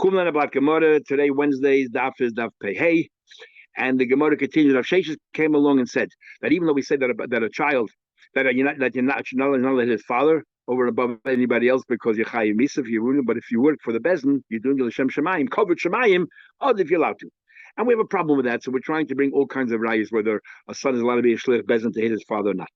Kumlan about Gemara. Today, Wednesday's Daf is Daf Pei Hey. And the Gemara continued. Rav Sheshes came along and said that even though we said that a child, you're not let his father over and above anybody else because you're Chayiv Misa if you're ruling, but if you work for the Bezin, you're doing the L'Shem Shemayim, covered Shemayim, if you're allowed to. And we have a problem with that, so we're trying to bring all kinds of rayas, whether a son is allowed to be a shlich Bezin to hit his father or not.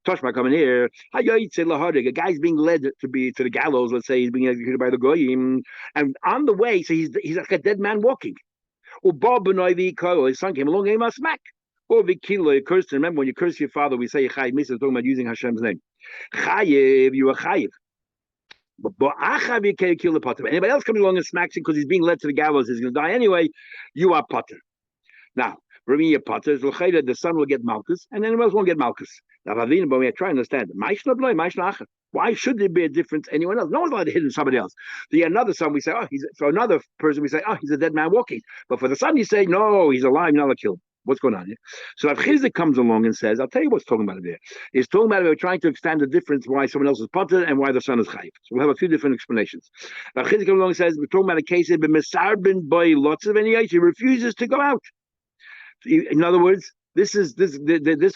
Toshma coming here. A guy's being led to the gallows. Let's say he's being executed by the goyim, and on the way, so he's like a dead man walking. His son came along, gave him a smack. Or vikilo, you cursed. Remember, when you curse your father, we say chayiv misa, talking about using Hashem's name. Chayiv, you are chayiv. But anybody else comes along and smacks him because he's being led to the gallows, he's going to die anyway. You are potter. Now, Rami Potter, the son will get Malchus, and anyone else won't get Malchus. Now, but we are trying to understand. Why should there be a difference? Anyone else? No one's allowed to hit somebody else. Another son, we say, for another person, we say, he's a dead man walking. But for the son, you say, no, he's alive, not killed. What's going on here? So Rav Chizdik comes along and says, I'll tell you what's talking about it there. He's talking about we're trying to extend the difference why someone else is potter and why the son is chayiv. So we'll have a few different explanations. Rav Chizdik comes along and says, we're talking about a case of Mesarbin by lots of any he refuses to go out. In other words, this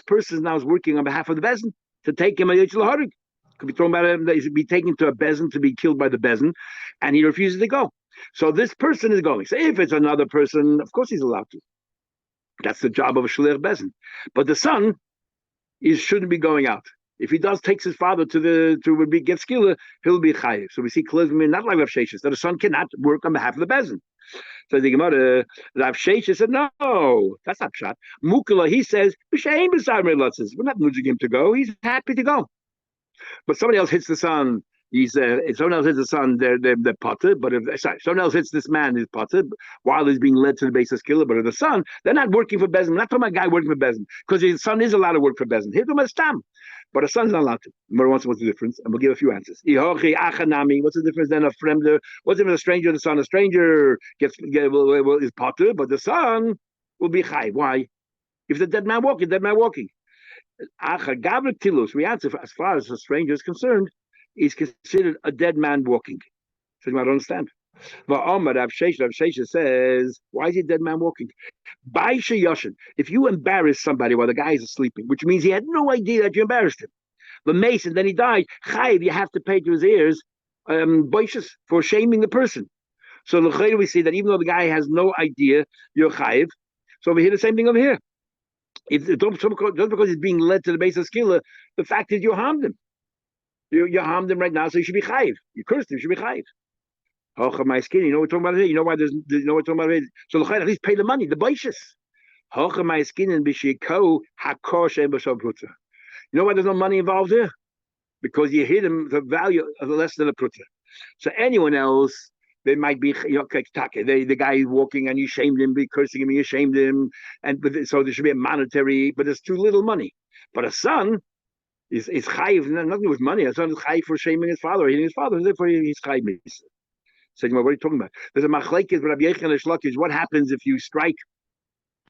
person now is working on behalf of the bezin to take him a yitzul harig. Could be talking about him that he should be taken to a bezin to be killed by the bezin, and he refuses to go. So this person is going. So if it's another person, of course he's allowed to. That's the job of a shliach bezin. But the son shouldn't be going out. If he takes his father to get skila, he'll be chayiv. So we see clearly not like Rav Sheshes that a son cannot work on behalf of the bezin. So the Gemara, Rav Sheshes said, no, that's not pshat. Mukula, he says, we're not losing him to go. He's happy to go. But somebody else hits the son. If someone else hits the son, they're potter. But if someone else hits this man, he's potter while he's being led to the base of skilla. But if the son, they're not working for bezin. We're not talking about a guy working for bezin because his son is allowed to work for bezin. He's talking about stam. But a son's not allowed to. Gemara wants what's the difference, and we'll give a few answers. What's the difference then of fremder? What's the difference of a stranger? The son, a stranger is potter, but the son will be chai. Why? If the dead man walking, tilus. We answer as far as a stranger is concerned, is considered a dead man walking. So you might understand. But Rav Sheshes says, why is he a dead man walking? If you embarrass somebody while the guy is sleeping, which means he had no idea that you embarrassed him. The mason, then he died. Chayiv, you have to pay to his heirs for shaming the person. So we see that even though the guy has no idea, you're chayiv. So we hear the same thing over here. Just because he's being led to the base of skilla, the fact is you harmed him. You harmed him right now, so you should be chayiv. You cursed him, you should be chayiv. My skin, you know what we're talking about here? You know why there's what we're talking about here? So at least pay the money, the baishas. My skin and bishiko hakosh ebashav. You know why there's no money involved here? Because you hit him the value of less than a pruta. So anyone else, they might be the guy is walking and you shamed him, be cursing him, you shamed him, so there should be a monetary, but there's too little money. But a son is chayiv, nothing with money. A son is chayiv for shaming his father, hitting his father, therefore he's chayiv. So what are you talking about? There's a machlekes, Rabbi Yechon and Shlokish. What happens if you strike?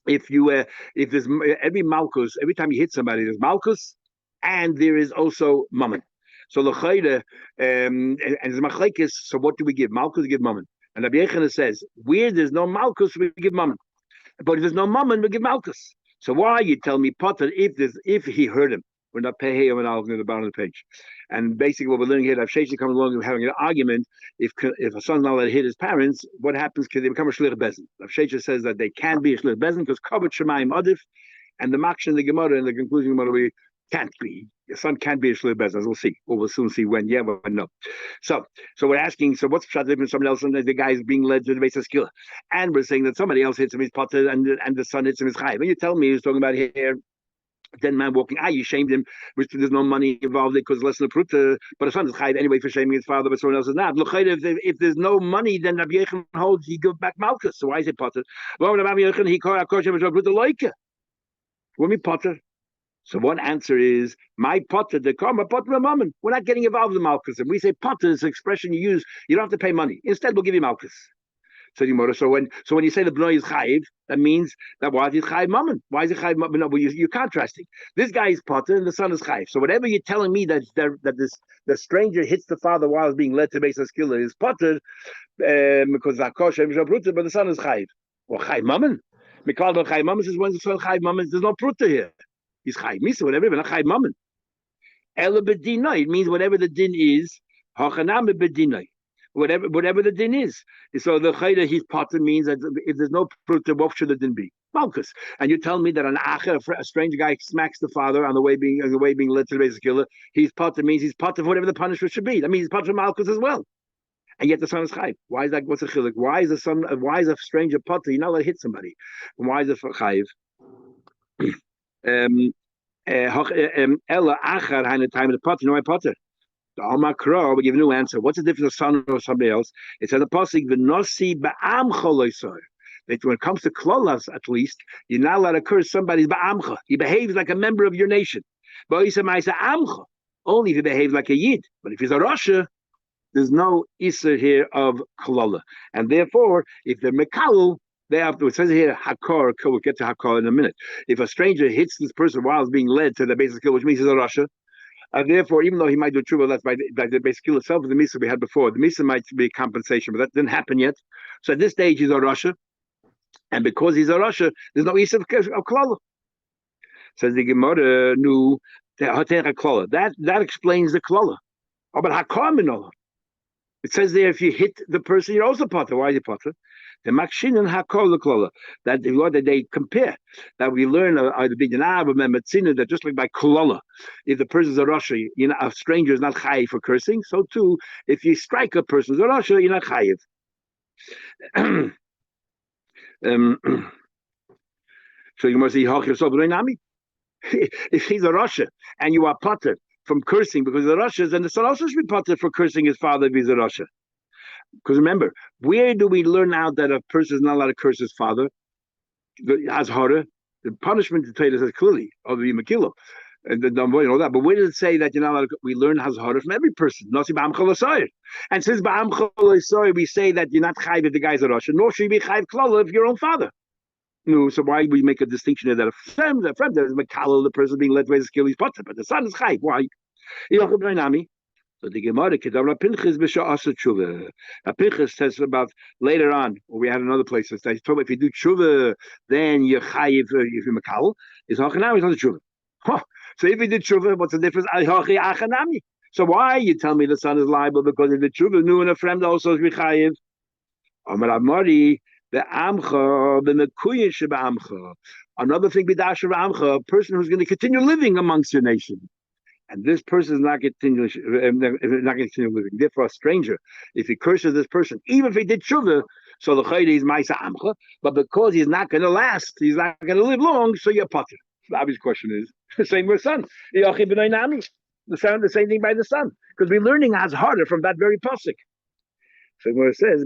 If there's every malchus, every time you hit somebody, there's malchus, and there is also mammon. So l'chayda, and there's machlekes. So what do we give? Malchus, we give mammon. And Rabbi Yechon says, where there's no malchus, we give mammon. But if there's no mammon, we give malchus. So why you tell me potter if he hurt him? We're not paying him near the bottom of the page. And basically what we're learning here, Rav Sheshes comes along and having an argument, if a son's not allowed to hit his parents, what happens? Because they become a shlich bezin. Rav Sheshes says that they can be a shlich bezin because covered shemayim adif, and the maksh in the Gemara, and the conclusion of the Gemara, we can't be. Your son can't be a shlich bezin, as we'll see. Or we'll soon see when, yeah, when no. So we're asking, so what's the shot difference? Someone else, and the guy is being led to the base of skill. And we're saying that somebody else hits him, his potter, and the son hits him, his chayiv. And you tell me he's talking about here, dead man walking. You shamed him, which there's no money involved because less than a pruta. But a son is chayiv anyway for shaming his father, but someone else is not. Look, if there's no money, then Rabbi Yechon holds he give back malchus. So why is it potter? Well, Rabbi Yechon he called pruta loika. When we potter. So one answer is my potter. The karma potter a mammon. We're not getting involved in malchus. And we say potter is an expression you use. You don't have to pay money. Instead, we'll give you malchus. So when you say the bnoi is chayiv, that means that why is he chayiv mammon? Why is he chayiv mammon? No, you're contrasting. This guy is potter and the son is chayiv. So whatever you're telling me that the stranger hits the father while he's being led to base skiller is potter because but the son is chayiv. Well, chayiv mammon. Mikal chayiv mammon says when the son chayiv mammon, there's no pruta here. He's chayiv misa, whatever, but not chayiv mammon. Ela bedinai, it means whatever the din is. Hachanam bedinai. Whatever the din is. So the chayda he's potter means that if there's no pruta, what should the din be? Malchus. And you tell me that an acher, a strange guy, smacks the father on the way being led to the base killer. He's potter means he's potter for whatever the punishment should be. That means he's potter for Malchus as well. And yet the son is chayiv. Why is that? What's a chilik? Why is the son? Why is a stranger potter? You're not allowed to hit somebody. And why is it for chayiv? Ella achar had the time of the potter. No, I potter. The Alma Crow will give a new answer. What's the difference of son or somebody else? It says the pasuk v'nosi ba'am choloisor. That when it comes to klolas, at least, you're not allowed to curse somebody's ba'amcha. He behaves like a member of your nation. But only if he behaves like a yid. But if he's a rasha, there's no iser here of klola. And therefore, if they're mekal, they have to. It says here hakor. We'll get to hakor in a minute. If a stranger hits this person while he's being led to the basic skill, which means he's a rasha. Therefore, even though he might do tshuva, that's by the basic skill itself, the misa we had before. The misa might be a compensation, but that didn't happen yet. So at this stage, he's a rasha, and because he's a rasha, there's no issue of klala. Says the Gemara, nu klala. That explains the klala. Oh, but hakar minola. It says there, if you hit the person, you're also potter. Why is he potter? The makshin and hakol the klola. That they compare. That we learn the big that just like by klola, if the person's a rasha, a stranger is not chayiv for cursing. So too, if you strike a person who's a rasha, you're not chayiv. So you must say if he's a rasha and you are potter from cursing because of the Russians, and the son also should be potter for cursing his father if he's a Russia. Because remember, where do we learn out that a person is not allowed to curse his father? As horror, the punishment to Torah says clearly of the Makilo, and that. But where does it say that you're not allowed to? We learn as horror from every person. And since ba'am cholasoyer, we say that you're not chayv if the guy's a Russia, nor should you be chayv klala if your own father. No, so why we make a distinction there that a friend that is Makalo, the person being led to his skill, he's potter, but the son is chayv. Why? So the Gemara Kedavra Pinchas b'sha'asa tshuva. Pinchas says about later on, or we had another place that says, if you do tshuva, then you're chayiv if you're Makalo. Is hachanami not tshuva? So if you did tshuva, what's the difference? So why you tell me the son is liable because of the tshuva? Nu and a friend also is chayiv. Amar Amari. The amcha, the mekuyin sheba amcha. Another thing, bidash sheba amcha, a person who's going to continue living amongst your nation, and this person is not continue living. Therefore, a stranger, if he curses this person, even if he did tshuva, so the chayda is ma'isa amcha, but because he's not going to last, he's not going to live long, so you're potter. The obvious question is the same with son. The same thing by the son, because we're learning as harder from that very pasuk. So when it says,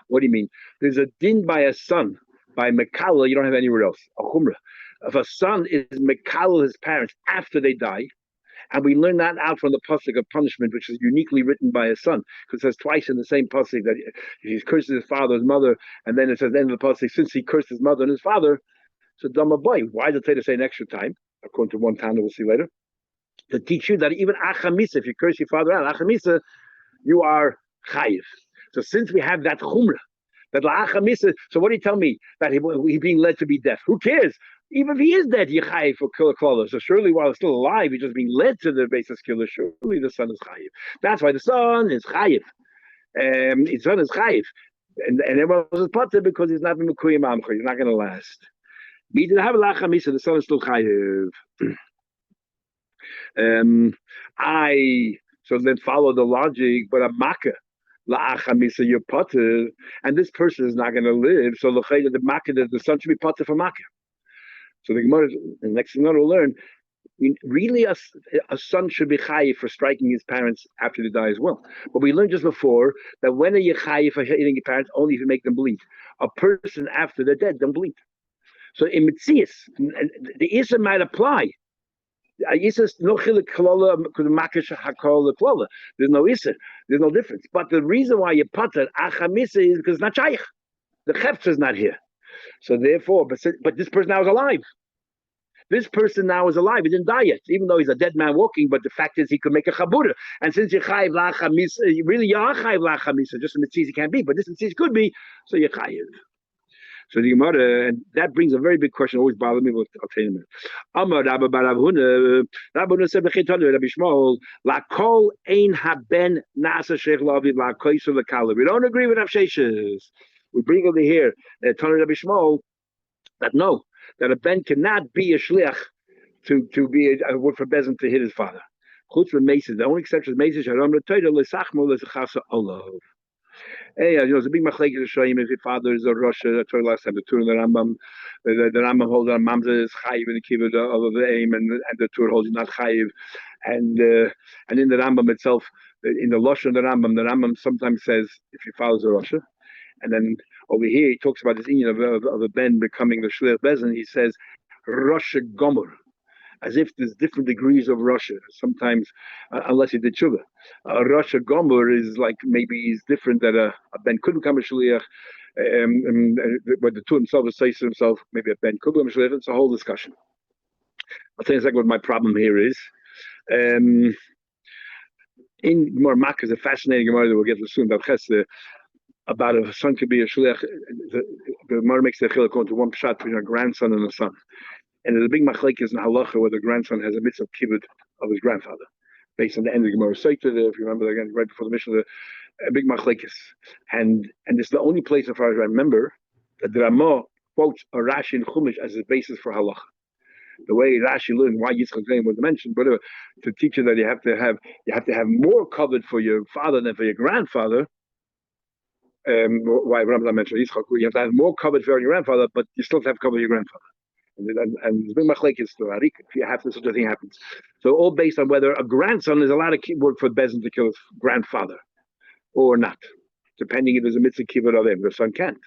what do you mean? There's a din by a son, by Mekala, you don't have anywhere else, a chumrah. If a son is Mekala his parents after they die, and we learn that out from the pasuk of punishment, which is uniquely written by a son, because it says twice in the same pasuk that he curses his father, his mother, and then it says at the end of the pasuk, since he cursed his mother and his father, so Dama boy, why does it say an extra time? According to one Tana we'll see later. To teach you that even achamisa, if you curse your father out, achamisa, you are chayiv. So since we have that chumrah, that achamisa, so what do you tell me? That he's being led to be deaf. Who cares? Even if he is dead, you're chayiv for killer. So surely while he's still alive, he's just being led to the base of killer. Surely the son is chayiv. That's why the son is chayiv. His son is chayiv. And everyone else is potter because he's not mekuyim amcha. He's not going to last. We didn't have a achamisa, the son is still chayiv. So then follow the logic, but a makkah la'achamisa you're potter, and this person is not going to live. So the makkah, the son should be potter for makkah. So the Gemara, the next thing we'll learn, really a son should be chayiv for striking his parents after they die as well. But we learned just before that when are you chayiv for hitting your parents? Only if you make them bleed. A person after they're dead don't bleed. So in Mitzias, the Issa might apply. Isa no chilik klola because makish hakol klola. There's no isa. There's no difference. But the reason why you pater achamisa is because not shaykh. The chefs is not here. So therefore, but this person now is alive. This person now is alive. He didn't die yet, even though he's a dead man walking. But the fact is, he could make a chabura. And since you're chayiv lachamisa, really you are chayiv lachamisa. Just a mitzvah can't be, but this mitzvah could be. So you're chayiv. So the Gemara, and that brings a very big question. Always bothered me. But I'll tell you in a minute. Amar Rabba bar Rav Huna said b'chitanu Rabbi Shmuel lakol ein haben nasa sheikh lavi lakoisu lekala. We don't agree with Rav Sheshes. We bring over here Tanu Rabbi Shmuel that no, that a ben cannot be a shliach to be a word for bezin to hit his father. Chutz from Mason. The only exception is Mason. Sharam l'toyda l'sachmo l'zechasa olav. Hey, there's a big machlekes to show him if your father is a Russia. I told you last time the Tur and the Rambam. The Rambam holds on Mamza is chayiv in the kibbutz of the aim, and the Tur holds not chayiv. And in the Rambam itself, in the Lashon of the Rambam sometimes says if your father is a Russia, and then over here he talks about this union of a ben becoming the shliach bezin. He says Russia Gomer, as if there's different degrees of Russia. Sometimes, unless he did tshuva, Russia Gomer is like maybe he's different that a ben could become a shliach. But the two himself says to himself, maybe a ben could become a shliach. It's a whole discussion. I'll tell you exactly what my problem here is. In Gemara Makkah is a fascinating Gemara that we'll get to soon. About a son could be a shliach. The Gemara makes the chiluk going to one pshat between a grandson and a son. And there's a big machlekes in halacha where the grandson has a mitzvah kibbutz of his grandfather, based on the end of the Gemara Sotah. If you remember again, right before the Mishnah, a big machlekes, and this is the only place, as far as I remember, that the Ramah quotes a Rashi in Chumash as a basis for halacha. The way Rashi learned why Yitzchak's name was mentioned, but to teach you that you have to have more covered for your father than for your grandfather. Why Ramah mentioned Yitzchak, you have to have more covered for your grandfather, but you still have to cover your grandfather. And big machlekes to Harik if you have to, such a thing happens. So all based on whether a grandson is allowed to work for bezin to kill his grandfather or not, depending if there's a mitzvah kibbutz of him. The son can't.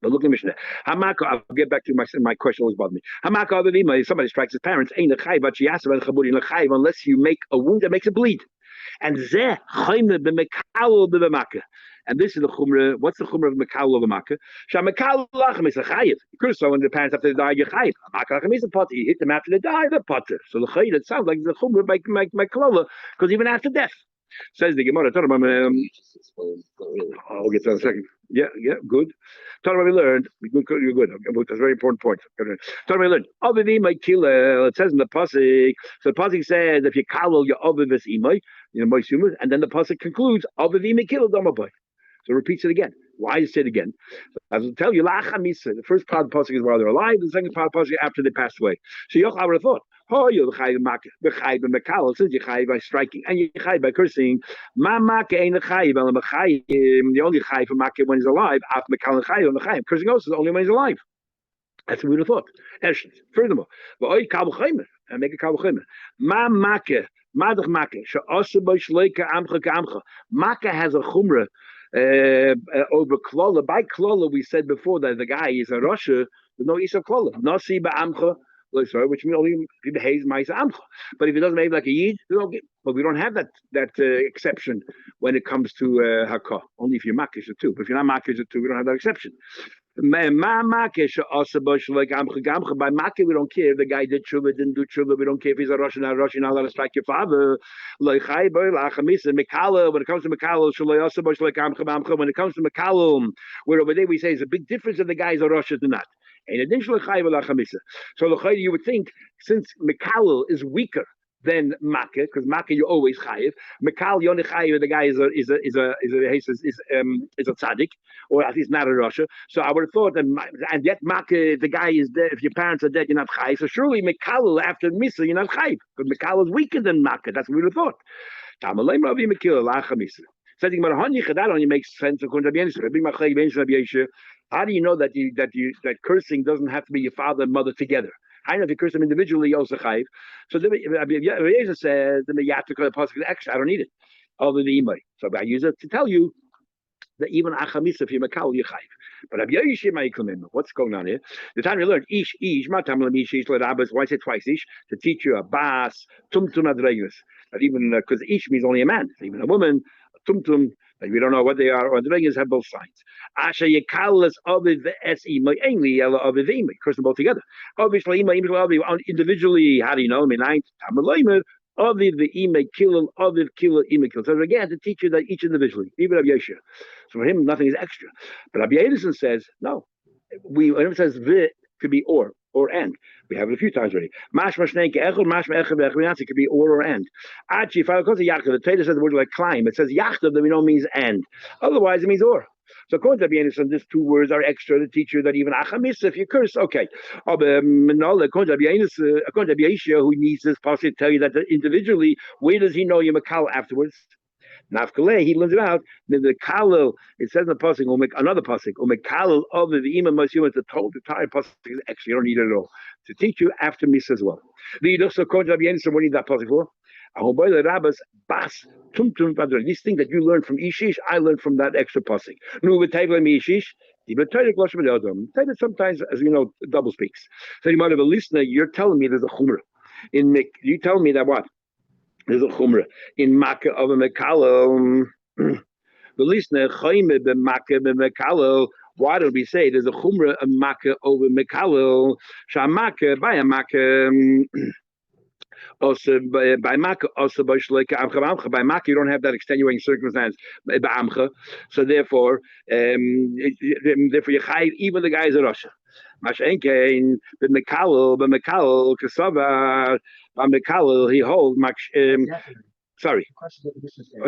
But look at Mishnah. Hamaka, I'll get back to my question. Always bothered me. Hamaka, if somebody strikes his parents, ain't a chayv, but she asked about chaburi l'chayv unless you make a wound that makes it bleed. And zeh chayme b'mekal b'maka. And this is the chumrah. What's the chumrah of mekal of maka? Shamekal lachem is a chayiv. You could have saw when the parents after they die, you chayiv. Maka lachem is a potter. You hit them after they die, they're potter. So the chayiv, it sounds like the chumrah by klola, because even after death, says the Gemara. I'll get to that in a second. Yeah, good. We learned. You're good. That's a very important point. We learned. It says in the pasuk. So the pasuk says if you kallel your ovivis imay, and then the pasuk concludes oviv kill damaboy. So it repeats it again. Why is it again? As I'll tell you, the first part of the pasuk is while they're alive, the second part of the pasuk after they passed away. So Yochai would have thought, oh, you're chayiv mekal, since you're chayiv by striking and you're chayiv by cursing. Ma maka ain't a chayiv, the only chayiv for maka when he's alive. Af mekal and chayiv, cursing also is only when he's alive. That's what we would have thought. Furthermore, and make a kavuchimer. Ma maka, madach maka, she'asa by shleika amcha ka'amcha. Maka has a chumrah. Over klola, by klola we said before that the guy is a Russia, there's no isa klola, nasi ba'amcha, which means only if he behaves ma'isa amcha. But if he doesn't behave like a yid, but we don't have that exception when it comes to hakah. Only if you're makish too. But if you're not makish too, we don't have that exception. By makish we don't care if the guy did tshuva, didn't do tshuva. We don't care if he's a Russian, not Russian. Not allowed to strike your father. When it comes to mekala, when it comes to mekalum, where over there we say it's a big difference if the guy is a Russian or not. In addition, so you would think since mekalul is weaker than Makkah, because Makkah you always chayiv. Mekal yoneh chayiv, the guy is a tzaddik, or at least not a Russia. So I would have thought that, and yet Makkah, the guy is dead. If your parents are dead, you're not chayiv. So surely Mekal after Misa, you're not chayiv, because Mekal is weaker than Makkah. That's what we would have thought. Tamalei Ravi Mekil lacha Misa. Says that only makes sense according to Rabbi Yeshua. How do you know that cursing doesn't have to be your father and mother together? I know if you curse them individually, also chayiv. So Rabbi says the have to call the pasuk extra. I don't need it. Other the imay. So I use it to tell you that even achamisa if you makal you chayiv. But Rabbi Yoshia ma'iklamim. What's going on here? The time you learned ish matam lemish ish lerabas. Why say twice ish to teach you a bas tumtum adregus? That even because ish means only a man, even a woman, a tumtum. Like we don't know what they are, or the Regans have both signs. Asha Yekalas Ovid S.E. Mainly Ella Ovid Ema, curse them both together. Obviously, individually, how do you know? I mean, Tamaloimer, Ovid the Ema Kilil, Ovid Kilil Ema Kilil. So again, to teach you that each individually, even Rabbi Yeshua. So for him, nothing is extra. But Rabbi Edison says, no. Whenever it says the, could be or and. We have it a few times already. It could be or and. Actually, if I go to Yaakov, the Torah says the word like climb. It says Yaakov that we know means and. Otherwise, it means or. So according to Rabbi Anderson, these two words are extra to teach you that even achamis, if you curse, okay. According to Rabbi Yeshua, who needs this possibly to tell you that individually, where does he know you makal afterwards? Nafkale, he learns it out. The kalil, it says in the pasuk, another pasuk, kalil of the imam masiyum. The total entire pasuk is actually you don't need it at all to teach you after misa as well. The also according to Rabbi Yennison, what do you need that pasuk for? Bas tumtum padre. These things that you learn from Ishish, I learned from that extra pasuk. Nu v'tayvle mi Ishish. Sometimes, as you know, double speaks. So you might have a listener. You're telling me there's a chumrah in Mik. You tell me that what? There's a chumrah in Makkah of a Mekalo. The listener chayme be Makkah be Mekalo. Why don't we say there's a chumrah of Makkah over Mekalo? Shamaka by a Makkah. Also by Makkah, also by Shleika Amcha. By Makkah, you don't have that extenuating circumstance by Amcha. So therefore you chayv even the guys in Russia. Mashenkein b'Mekalo Kasava b'Mekalo he holds sorry.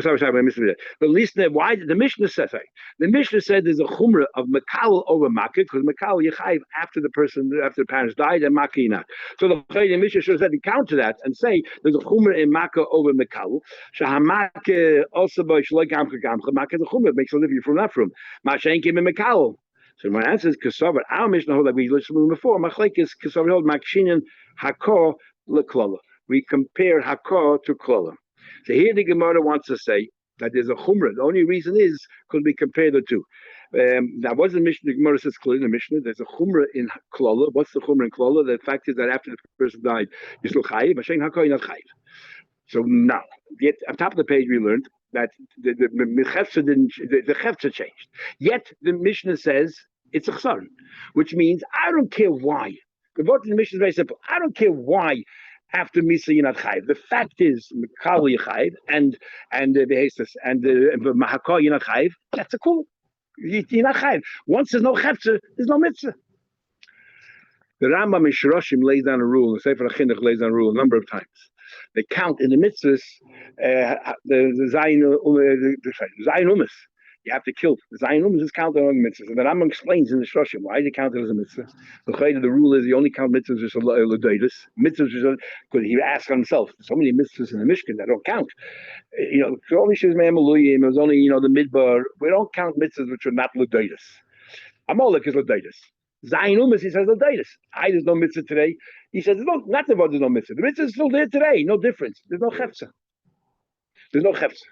Sorry, I missed it. The listener, why the Mishnah says the Mishnah said there's a chumrah of Mekal over Makkah because Mekal Yechayiv after the parents died and Makkah not. So the Mishnah should have said counter that and say there's a chumrah in Makkah over Mekal. Shahamak also by Shloik Amcha Gamcha Makkah the chumrah makes a living from that from Mashenkim and Mekal. So my answer is Kasavar. Our Mishnah hold like we listened to before. Machlek is Kasavar hold Makshinian Hakor leKlala. We compare Hakor to Klala. So here the Gemara wants to say that there's a chumrah. The only reason is because we compare the two. That wasn't Mishnah. The Gemara says clearly in the Mishnah there's a chumrah in Klala. What's the chumrah in Klala? The fact is that after the person died, you're still chayiv. But Hashem Hakor, you're not chayiv. So now, yet on top of the page we learned that the chefza changed. Yet the Mishnah says it's a chsaron, which means I don't care why. The word in the Mishnah is very simple. I don't care why. After Misa, you're not chayiv. The fact is, Mekal you're chayiv, and the Behestas and the Mahakah you're not chayiv. That's a cool. You're not chayiv. Once there's no chefza, there's no mitzvah. The Rambam in Shirashim lays down a rule. The Sefer HaChinuch lays down a rule a number of times. They count in the mitzvahs the Zayin Umas. You have to kill. The Zayin Umas is counted among mitzvahs. And the Rambam explains in the Shirashim why is it counted as a mitzvah. The rule is you only count mitzvahs as l'doidus. Mitzvahs because he asked himself. There's so many mitzvahs in the Mishkan that don't count. All these shoes me'amaluyim. It was only the midbar. We don't count mitzvahs which are not l'doidus. Amalek is l'doidus. Zayin Umas, he says l'doidus. There's no mitzvah today. He says not the word there's no mitzvah. The mitzvah is still there today. No difference. There's no chefza. There's no chefza.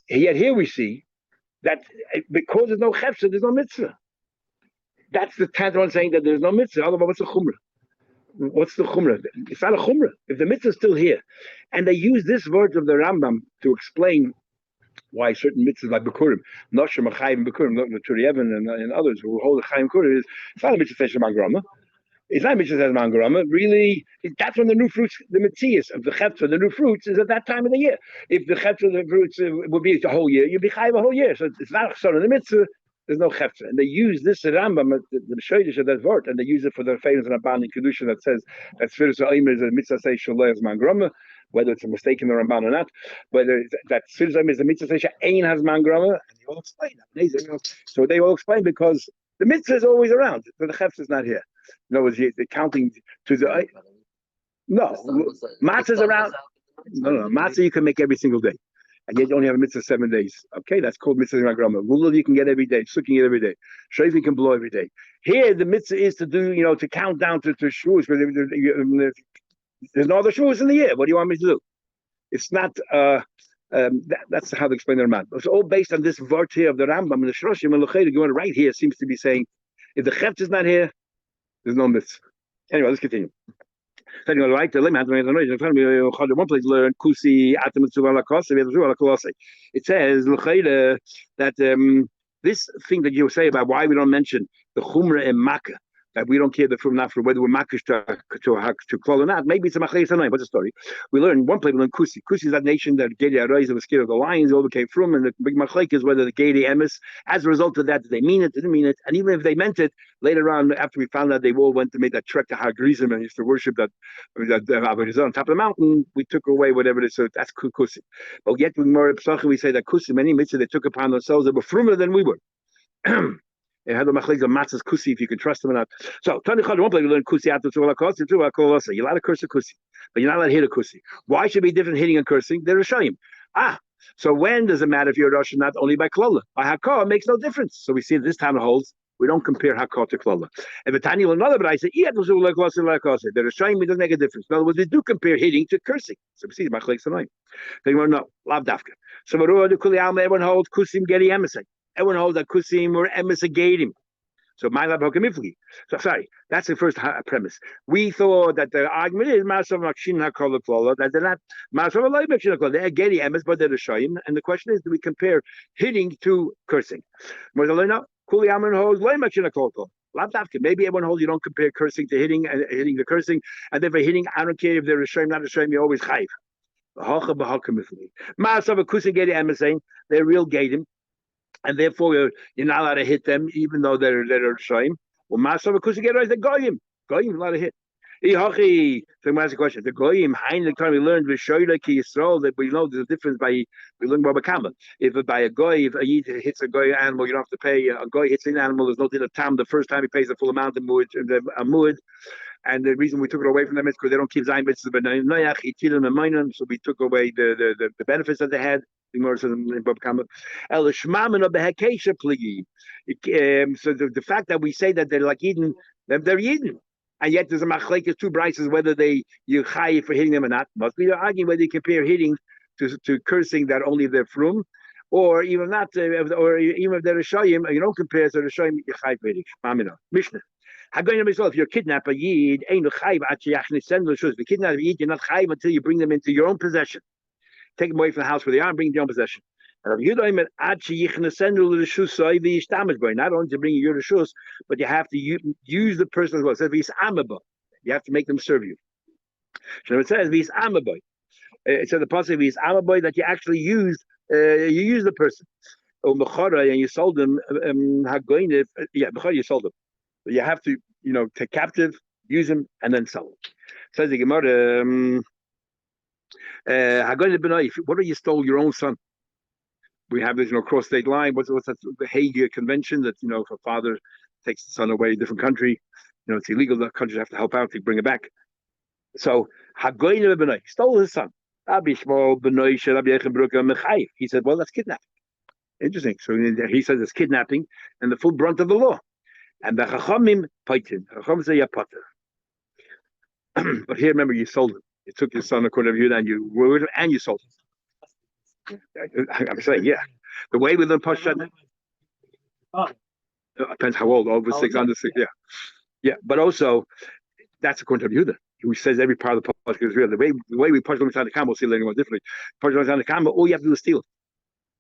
Yet here we see that because there's no chefza, there's no mitzvah. That's the Tantra saying that there's no mitzvah. Otherwise, what's the chumrah? What's the chumrah? It's not a chumrah. If the mitzvah is still here, and they use this word of the Rambam to explain why certain mitzvahs like Bikurim, Nosher, Machayim, Bikurim, the Turiyevin and others who hold the Chayim Kurim, it's not a mitzvah says Mangrama. It's not a mitzvah says Mangrama. Really, that's when the new fruits, the mitzias of the chefza, the new fruits, is at that time of the year. If the chefza of the fruits would be the whole year, you'd be chayiv a whole year. So it's not a in the mitzvah. There's no chefza, and they use this Rambam, the shaydish of that word, and they use it for the famous Ramban in Kedusha that says that Sfiras Ha'omer is a mitzvah say shalei as Mangrama. Whether it's a mistake in the Ramban or not, whether that Sfiras Ha'omer is a mitzvah say Ein has Mangrama, and they all explain that. So they all explain because the mitzvah is always around, but the chefza is not here. In other words, they're counting to the matzah is around. No, matzah you can make every single day, and yet you only have a mitzvah 7 days. Okay, that's called mitzvah Ragrama. Lulav you can get every day, sucking it every day, shayf you can blow every day. Here the mitzvah is to do, to count down to shvuos, because there's no other shvuos in the year. What do you want me to do? It's not That's how they explain the Ramban. It's all based on this vart here of the Rambam and the Shroshim and L'chayda going right here seems to be saying if the Chet is not here, there's no mitzvah. Anyway, let's continue. One place learn kusi it says that this thing that you say about why we don't mention the chumrah and makkah, that we don't care the from not for whether we're makish to klal or not. Maybe it's a machlekes tanoim. What's the story? We learn one place. We learn Kusi. Kusi is that nation that Gedi Arais that was scared of the lions. They overcame from, and the big machlekes is whether the Gedi Emes, as a result of that, did they mean it? Didn't mean it? And even if they meant it, later on, after we found out they all went to make that trek to Har Gerizim and used to worship that on top of the mountain, we took away whatever it is. So that's Kusi. But yet, we say that Kusi, many mitzvahs they took upon themselves that were frumer than we were. It had the machlekes of matzahs kusi if you can trust them or not. So Tani Chad one place we learn kusi after two alakosi, two akolose. You're allowed to curse a kusi, but you're not allowed to hit a kusi. Why should it be different hitting and cursing? They're a shayim. So when does it matter if you're a Rosh not only by klola? By hakah, it makes no difference. So we see this time it holds. We don't compare hakah to klola. And the Tani will another, but I say they're a shayim. It doesn't make a difference. In other words, we do compare hitting to cursing. So we see the machlekes tonight. They want to know lav dafka. So everyone holds kusim gedi emisay. Everyone holds that kusim or emes agadim. So my lab hokamifli. So sorry, that's the first premise. We thought that the argument is masav makshin hakol klola that they're not masav alay makshin hakol. They're gedi emes, but they're the shayim. And the question is, do we compare hitting to cursing? Morzalina kuli amen holds lay makshin hakol klola. Maybe everyone holds you don't compare cursing to hitting and hitting the cursing, and then for hitting, I don't care if they're a shayim, not a shayim. You always chayiv. Masav kusim gedi emes saying they're real gedim. And therefore, you're not allowed to hit them, even though they're shayim. Well, Masav Kusi right, they're goyim. Goyim, allowed to hit. So I'm asking a question. The goyim, the time we learned with Shoyla Ki Yisrael, that we know there's a difference by we learned Baba Kama. If by a goy, if a yid hits a goy animal, you don't have to pay. A goy hits an animal, there's no din of tam. The first time he pays the full amount of mud. And the reason we took it away from them is because they don't keep zayin mitzvahs, but so we took away the benefits that they had. So the fact that we say that they're like Eden, they're Eden, and yet there's a machlekes two brises whether you chayiv for hitting them or not. Must be arguing whether you compare hitting to cursing that only they're from, or even not, or even if they're a shayim, you don't compare to the shayim you chayiv for hitting. Mishnah. If you're kidnapped a yid, ain't no chayiv if you kidnap a yid, you're not chayiv until you bring them into your own possession. Take them away from the house where they are and bring them to your own possession. Not only to bring you your shus, but you have to use the person as well. It says you have to make them serve you. So it says it says the possibility is amaboy that you actually used you use the person. And you sold them you sold them. But you have to take captive, use them, and then sell them. Says the Gemara. What if you stole your own son? We have this, cross state line. What's that? The Hague Convention that if a father takes the son away to a different country, it's illegal. The countries have to help out to bring it back. So he stole his son. He said, "Well, that's kidnapping." Interesting. So he says it's kidnapping and the full brunt of the law. And the Chachamim paitin. Chachamim say yapater. But here, remember, you sold him. You took your son according to you, and you sold him. I'm saying, yeah. The way we learn Pashat, depends how old, over 6, under 6, yeah. Yeah, but also, that's according to Yehuda, who says every part of the Pashat is real. The way we push them inside the camel, we'll see later on differently. Push them inside the camel, all you have to do is steal it.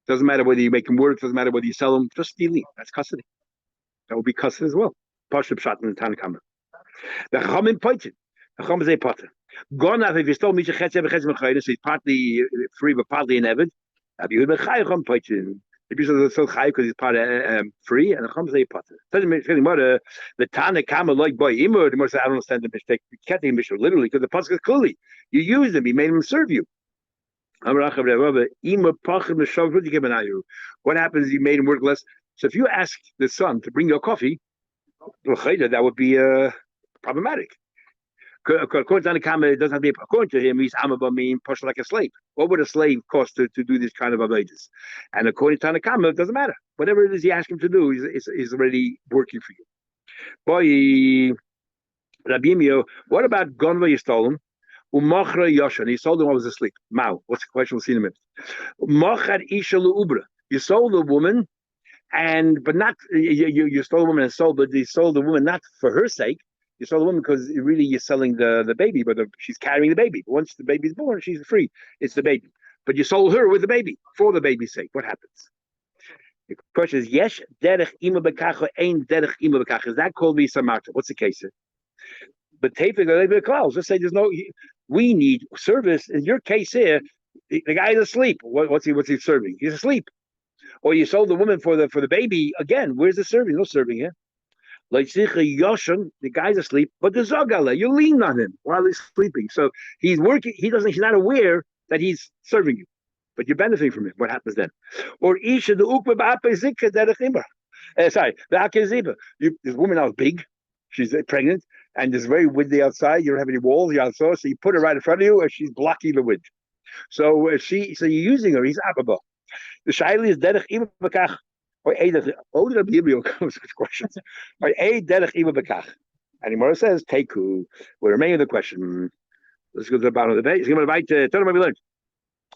Doesn't matter whether you make them work, doesn't matter whether you sell them, just stealing. That's custody. That would be custody as well. Pashat Pshat in the Tanakh. The Chachamim Paitin. The Chachamim say Pater. Gone if you stole Misha Chetz so he's partly free but partly in Evid. If you still Chai because he's part free, and the Chum say Pater. The Tana Kama like boy Imur, the most I don't understand the mistake. You can't take Misha literally because the pasuk is clearly you use them, you made them serve you. What happens if you made him work less? So if you ask the son to bring your coffee, that would be problematic. According to the Kama, it doesn't have to be. According to him, he's Amaba mean push like a slave. What would a slave cost to do this kind of avodas? And according to the Kama, it doesn't matter. Whatever it is you ask him to do, is already working for you. Boy, Rabimio, what about Gonva you stole him? Umachra Yoshan. He sold him while he was asleep. Mao. What's the question? We'll see in a minute. Machar Isha Ubra. You sold a woman, but not you stole a woman and sold, but you sold the woman not for her sake. You sold the woman because really you're selling the baby, but she's carrying the baby. Once the baby's born, she's free. It's the baby. But you sold her with the baby for the baby's sake. What happens? The question is, yes, derech ima bekacha, ain derech ima bekacha. Is that called misamarta? What's the case here? But let's say there's no, we need service. In your case here, the guy is asleep. What's he serving? He's asleep. Or you sold the woman for the baby. Again, where's the serving? No serving here. Like Yoshan, the guy's asleep, but the Zogala, you lean on him while he's sleeping. So he's working, he's not aware that he's serving you, but you're benefiting from it. What happens then? Or Isha the Ukba Ba'apezika Derechimba. Sorry, the Akeziba. This woman now is big, she's pregnant, and it's very windy outside. You don't have any walls, you're outside, so you put her right in front of you, and she's blocking the wind. So you're using her, he's Ababa. The Shaili is Derech Ima Bakach. Or a derech comes with questions. Or a derech ima bekach. And Gemara says, Teku. We remain with the question. Let's go to the bottom of the page. Tell them what we learned.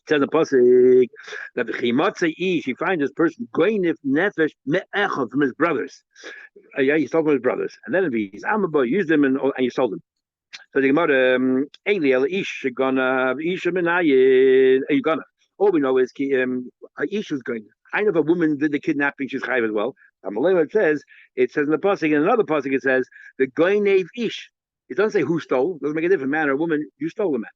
It says in the pasuk that the chimatzei ish, he finds this person goinif nefesh me'echad from his brothers. He stole from his brothers, and then if he's amaba, used them and you sold them. So the Gemara, Eli el ish gonna isha menayin gonna. All we know is ish was going. I know if a woman did the kidnapping, she's chayiv as well. It says in the pasuk, in another pasuk it says the goinev ish. It doesn't say who stole. It doesn't make a difference. Man or woman, you stole the man.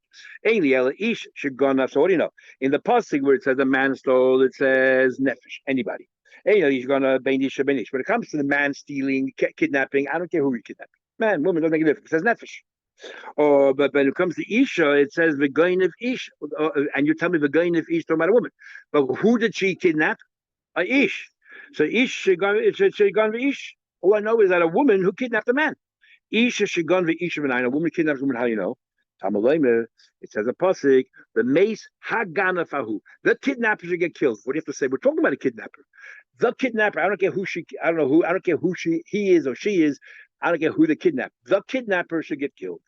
Eliel ish shigona. So what do you know? In the pasuk where it says a man stole, it says nefesh. Anybody. Eliel ish gonna beinish benish. When it comes to the man stealing, kidnapping, I don't care who you kidnap. Man, woman, doesn't make a difference. It says nefesh. But when it comes to Isha, it says the goin of Ish, and you tell me the goin of Ish, talking about a woman. But who did she kidnap? A Ish. So Ish, she gone the Ish. All I know is that a woman who kidnapped a man. Isha she gone the Ish of a woman kidnaps a woman. How do you know? It says a pasuk, the mace hagana fahu. The kidnapper should get killed. What do you have to say? We're talking about a kidnapper. The kidnapper. I don't care who he is or she is. I don't care who they kidnap. The kidnapper should get killed.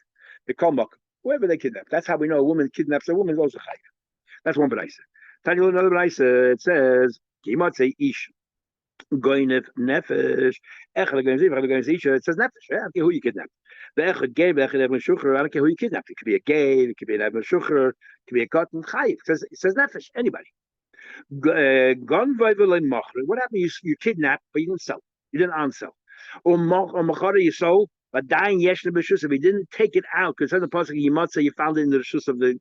They call Mok, whoever they kidnap. That's how we know a woman kidnaps a woman is also chayiv. That's one b'raisa. Tell you another b'raisa. It says, "Kimat say ish goinef nefesh echad goinef isha." It says nefesh. I don't care who you kidnap. The echad gay, the echad even shukher. I don't care who you kidnap. It could be a gay, it could be an even shukher, it could be a cotton chayiv. It says nefesh. Anybody. Gon vayvelay machre. What happened? You kidnap, but you didn't sell. You didn't unsell. Or machara you sold. But dying yesh b'shus, if he didn't take it out, because in the pasuk you might say you found it in the rishus of the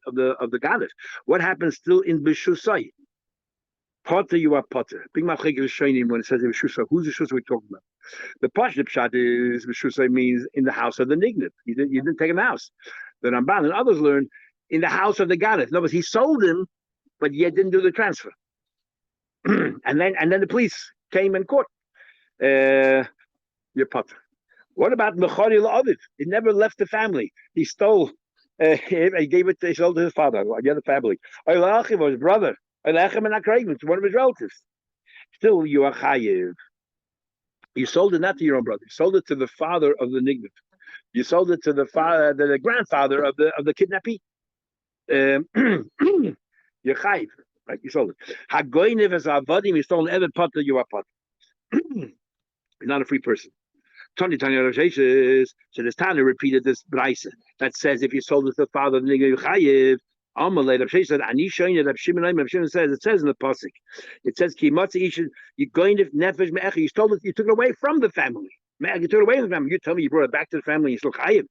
gadif. What happens still in b'shusay? Potter, you are potter. Big machik is showing when it says in b'shusay. Who's the shus we're talking about? The pashut pshat is b'shusay means in the house of the nignit. You didn't take him in the house. The Ramban and others learn in the house of the gadif. No, but he sold him, but yet didn't do the transfer. and then the police came and caught your potter. What about Mechari La'aviv? He never left the family. He stole. He gave it. He sold to his father, the other family. Oilachim was his brother. Oilachim and Akrayim, it's one of his relatives. Still, you are chayiv. You sold it not to your own brother. You sold it to the father of the nignit. You sold it to the father, the grandfather of the kidnappee. You're chayiv, right? You sold it. Hagoynev as avadim. You stole every potter. You are potter. You're not a free person. Tony says, so this Tanya repeated this brayse that says if you sold it to the father of the nigga chayiv. Amalei Rav Shimon said, "Ani shayne." Rav Shimon says, it says in the pasuk, it says ki matzi ish. You going if nefesh me'echa. You stole it. You took it away from the family. You took it away from the family. You tell me you brought it back to the family. You still chayiv.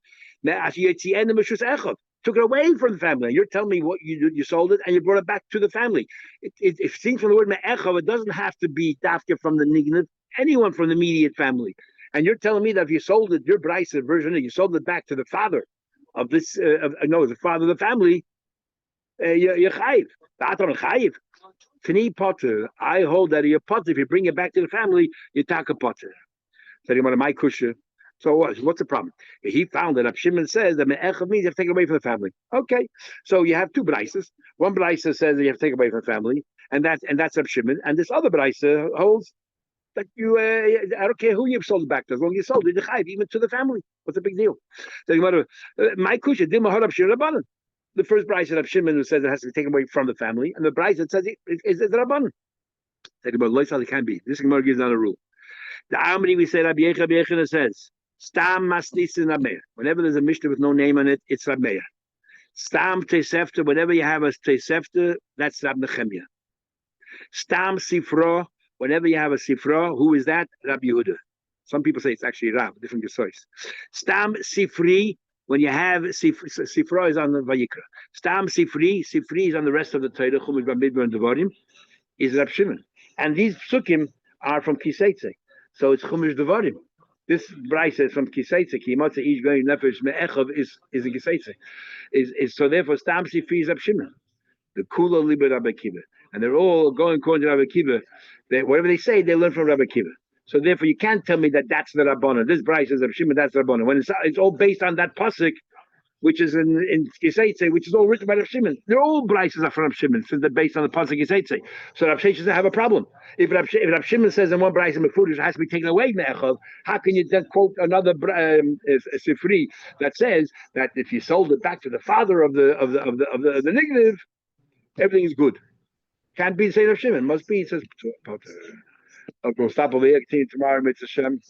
Took it away from the family. You're telling me what you sold it and you brought it back to the family. It seems from the word me'echa, it doesn't have to be dafka from the nignit. Anyone from the immediate family. And you're telling me that if you sold it, your Bryce version, you sold it back to the father of this, the father of the family, you're chayiv. Chayiv. Tani potter. I hold that you're potter. If you bring it back to the family, you take a potter. So you want my kusha. So what's the problem? He found that Shimon says that me'echav means you have to take it away from the family. Okay, so you have two Bryces. One Bryce says that you have to take it away from the family, and that's Shimon. And this other Bryce holds that you, I don't care who you've sold it back to, as long as you sold it, even to the family. What's the big deal? So my kusha, The first brayse of Shimon who says it has to be taken away from the family, and the brayse that says it is the Rabban. Talk about loisal, it can't be. This Gemara gives not a rule. The Amri we say Rabbi Yechina says Stam Masnisin Rabmeir. Whenever there's a Mishnah with no name on it, it's Rabmeir. Stam Tesefta. Whenever you have a Tesefta, that's Rab Nechemia. Stam Sifra. Whenever you have a Sifra, who is that? Rabbi Yehuda. Some people say it's actually Rab, different Gesois. Stam Sifri. When you have Sifra is on the Vayikra. Stam Sifri is on the rest of the Torah, Chumash Bamidbar and Devarim, is Rab Shimon. And these psukim are from Kiseitze. So it's Chumash Devarim. This Bryce is from Kiseitze. Kimotze Ish Goyim Nefesh Me'echov is a Kiseitze. So therefore Stam Sifri is Rab Shimon. The Kula Liber Rabbi Akiva. And they're all going according to Rabbi Akiva. Whatever they say, they learn from Rabbi Akiva. So therefore, you can't tell me that that's the Rabbana. This Bryce is Rab Shimon, that's the Rabbana. When it's all based on that pasuk, which is in Kiseitze, which is all written by Rab Shimon. They're all Bryces are from Rab Shimon, since they're based on the pasuk Kiseitze. So Rab Shimon doesn't have a problem. If Rab Shimon says in one Bryce in Mefudish has to be taken away Me'echov, how can you then quote another Sifri that says that if you sold it back to the father of the negative, everything is good? Can't be the same Rab Shimon. Must be. It says. I'll go stop over here. Continue tomorrow. Mitzvah Shem.